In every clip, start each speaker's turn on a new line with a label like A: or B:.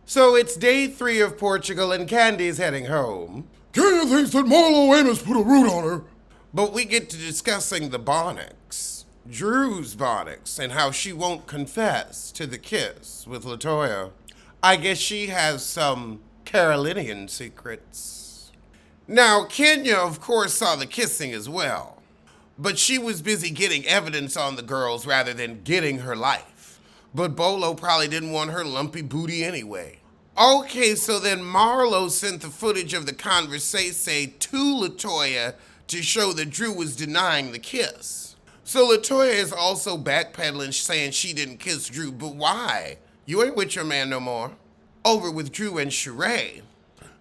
A: So it's day 3 of Portugal and Candy's heading home.
B: Kenya thinks that Marlo Amos put a root on her.
A: But we get to discussing the Bonics, Drew's Bonics, and how she won't confess to the kiss with LaToya. I guess she has some Carolinian secrets. Now, Kenya, of course, saw the kissing as well, but she was busy getting evidence on the girls rather than getting her life. But Bolo probably didn't want her lumpy booty anyway. Okay, so then Marlo sent the footage of the conversation to LaToya to show that Drew was denying the kiss. So LaToya is also backpedaling, saying she didn't kiss Drew, but why? You ain't with your man no more. Over with Drew and Sheree.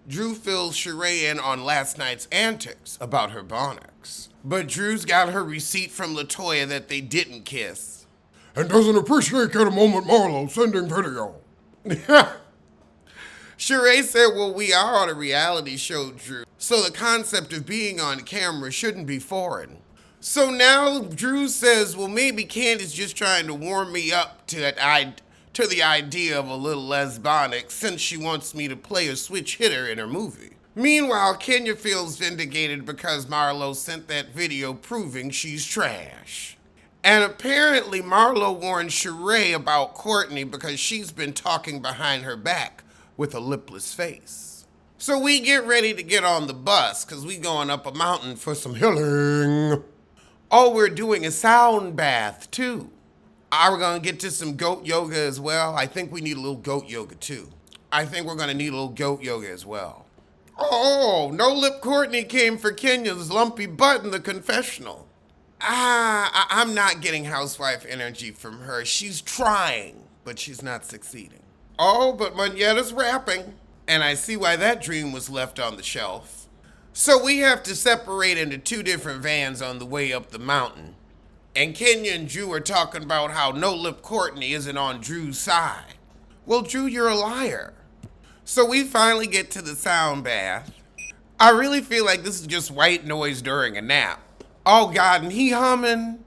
A: Drew fills Sheree in on last night's antics about her Bonics. But Drew's got her receipt from LaToya that they didn't kiss.
B: And doesn't appreciate at a moment Marlo sending video.
A: Sheree said, well, we are on a reality show, Drew, so the concept of being on camera shouldn't be foreign. So now Drew says, well, maybe Candy's just trying to warm me up to the idea of a little lesbonic since she wants me to play a switch hitter in her movie. Meanwhile, Kenya feels vindicated because Marlo sent that video proving she's trash. And apparently Marlo warned Sheree about Courtney because she's been talking behind her back with a lipless face. So we get ready to get on the bus because we going up a mountain for some healing. Oh, we're doing a sound bath too. Are we gonna get to some goat yoga as well? I think we need a little goat yoga too. I think we're gonna need a little goat yoga as well. Oh, No Lip Courtney came for Kenya's lumpy butt in the confessional. I'm not getting housewife energy from her. She's trying, but she's not succeeding. Oh, but Monyetta's rapping, and I see why that dream was left on the shelf. So we have to separate into 2 different vans on the way up the mountain. And Kenya and Drew are talking about how No Lip Courtney isn't on Drew's side. Well, Drew, you're a liar. So we finally get to the sound bath. I really feel like this is just white noise during a nap. Oh God, and he humming?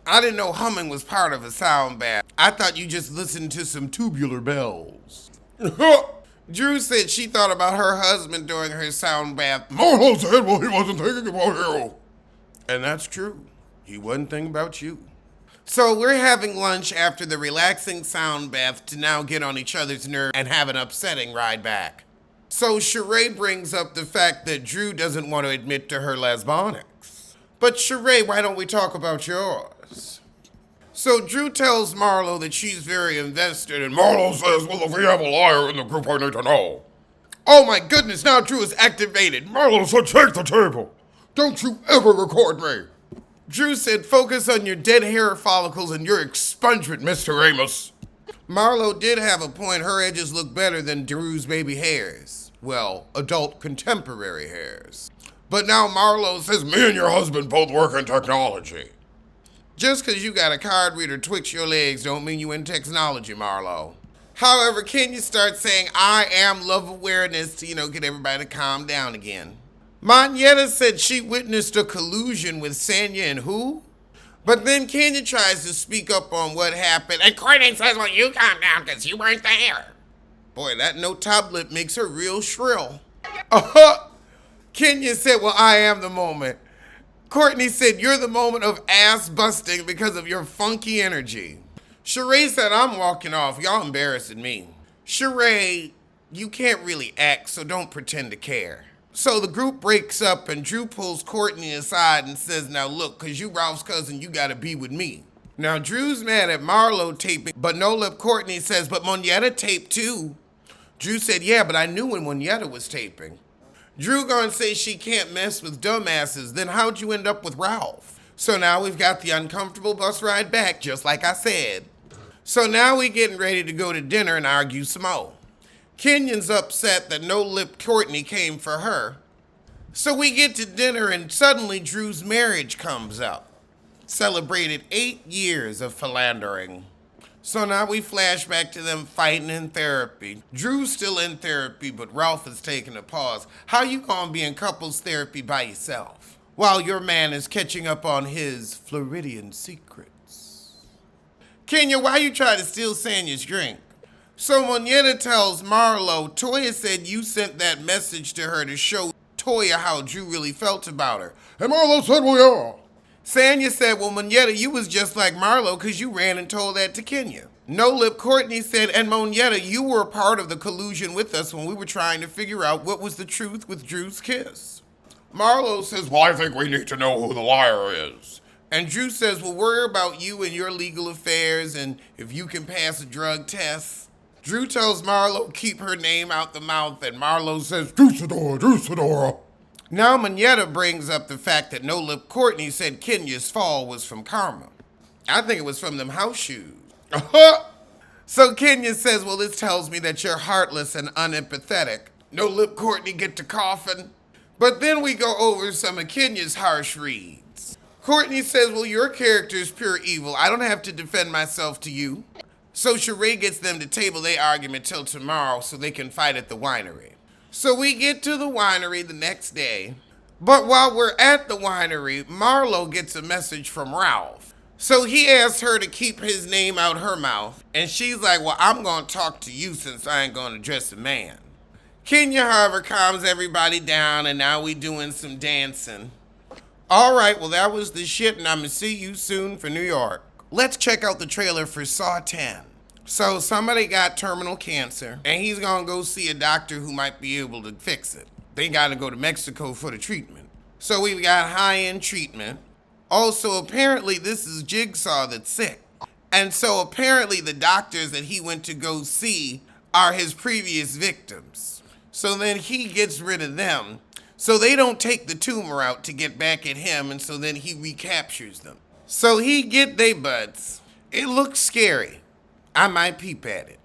A: I didn't know humming was part of a sound bath. I thought you just listened to some tubular bells. Drew said she thought about her husband during her sound bath.
B: Marlo said, well, he wasn't thinking about you.
A: And that's true. He wasn't thinking about you. So we're having lunch after the relaxing sound bath to now get on each other's nerves and have an upsetting ride back. So Sheree brings up the fact that Drew doesn't want to admit to her lesbonics. But Sheree, why don't we talk about yours? So Drew tells Marlo that she's very invested, and
B: Marlo says, well, if we have a liar in the group, I need to know.
A: Oh my goodness, now Drew is activated.
B: Marlo said, take the table. Don't you ever record me.
A: Drew said, focus on your dead hair follicles and your expungement, Mr. Amos. Marlo did have a point. Her edges look better than Drew's baby hairs. Well, adult contemporary hairs. But now Marlo says,
B: me and your husband both work in technology.
A: Just because you got a card reader twitch your legs don't mean you in technology, Marlo. However, Kenya starts saying, I am love awareness to, get everybody to calm down again. Monyetta said she witnessed a collusion with Sanya and who? But then Kenya tries to speak up on what happened, and Courtney says, well, you calm down because you weren't there. Boy, that no top lip makes her real shrill. Kenya said, well, I am the moment. Courtney said, you're the moment of ass busting because of your funky energy. Sheree said, I'm walking off. Y'all embarrassing me. Sheree, you can't really act, so don't pretend to care. So the group breaks up and Drew pulls Courtney aside and says, now look, because you Ralph's cousin, you got to be with me. Now Drew's mad at Marlo taping, but No Lip Courtney says, but Monyetta taped too. Drew said, yeah, but I knew when Monyetta was taping. Drew gonna say she can't mess with dumbasses, then how'd you end up with Ralph? So now we've got the uncomfortable bus ride back, just like I said. So now we getting ready to go to dinner and argue some more. Kenya's upset that No Lip Courtney came for her. So we get to dinner and suddenly Drew's marriage comes up. Celebrated 8 years of philandering. So now we flash back to them fighting in therapy. Drew's still in therapy, but Ralph is taking a pause. How you gonna be in couples therapy by yourself while your man is catching up on his Floridian secrets? Kenya, why you try to steal Sanya's drink? So Moneta tells Marlo, Toya said you sent that message to her to show Toya how Drew really felt about her.
B: And Marlo said we are.
A: Sanya said, well, Moneta, you was just like Marlo because you ran and told that to Kenya. No Lip Courtney said, and Moneta, you were a part of the collusion with us when we were trying to figure out what was the truth with Drew's kiss.
B: Marlo says, well, I think we need to know who the liar is.
A: And Drew says, well, worry about you and your legal affairs and if you can pass a drug test. Drew tells Marlo keep her name out the mouth, and Marlo says,
B: Juicidora.
A: Now Moneta brings up the fact that No Lip Courtney said Kenya's fall was from karma. I think it was from them house shoes. So Kenya says, well, this tells me that you're heartless and unempathetic. No Lip Courtney get to coughing. But then we go over some of Kenya's harsh reads. Courtney says, well, your character is pure evil. I don't have to defend myself to you. So Sheree gets them to table their argument till tomorrow so they can fight at the winery. So we get to the winery the next day. But while we're at the winery, Marlo gets a message from Ralph. So he asks her to keep his name out her mouth. And she's like, well, I'm going to talk to you since I ain't going to address a man. Kenya, however, calms everybody down, and now we doing some dancing. All right, well, that was the shit, and I'm going to see you soon for New York. Let's check out the trailer for Saw 10. So somebody got terminal cancer, and he's going to go see a doctor who might be able to fix it. They got to go to Mexico for the treatment. So we've got high-end treatment. Also, apparently, this is Jigsaw that's sick. And so apparently the doctors that he went to go see are his previous victims. So then he gets rid of them. So they don't take the tumor out to get back at him, and so then he recaptures them. So he get they butts. It looks scary. I might peep at it.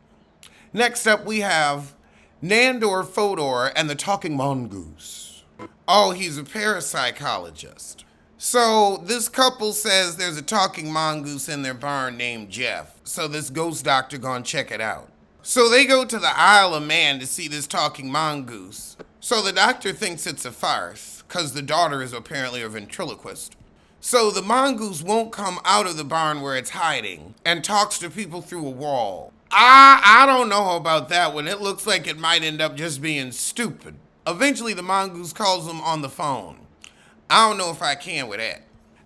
A: Next up we have Nandor Fodor and the Talking Mongoose. Oh, he's a parapsychologist. So this couple says there's a talking mongoose in their barn named Jeff. So this ghost doctor gonna check it out. So they go to the Isle of Man to see this talking mongoose. So the doctor thinks it's a farce, because the daughter is apparently a ventriloquist. So the mongoose won't come out of the barn where it's hiding and talks to people through a wall. I don't know about that one. It looks like it might end up just being stupid. Eventually the mongoose calls them on the phone. I don't know if I can with that.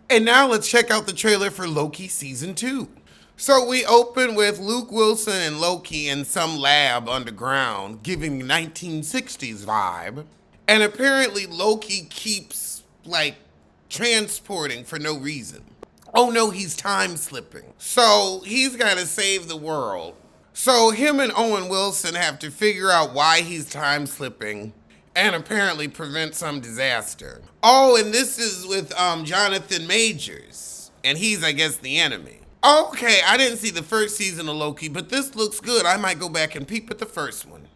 A: And now let's check out the trailer for Loki Season 2. So we open with Luke Wilson and Loki in some lab underground, giving 1960s vibe. And apparently Loki keeps, transporting for no reason. Oh no, he's time slipping. So he's gotta save the world. So him and Owen Wilson have to figure out why he's time slipping and apparently prevent some disaster. Oh, and this is with Jonathan Majors. And he's, I guess, the enemy. Okay, I didn't see the first season of Loki, but this looks good. I might go back and peep at the first one.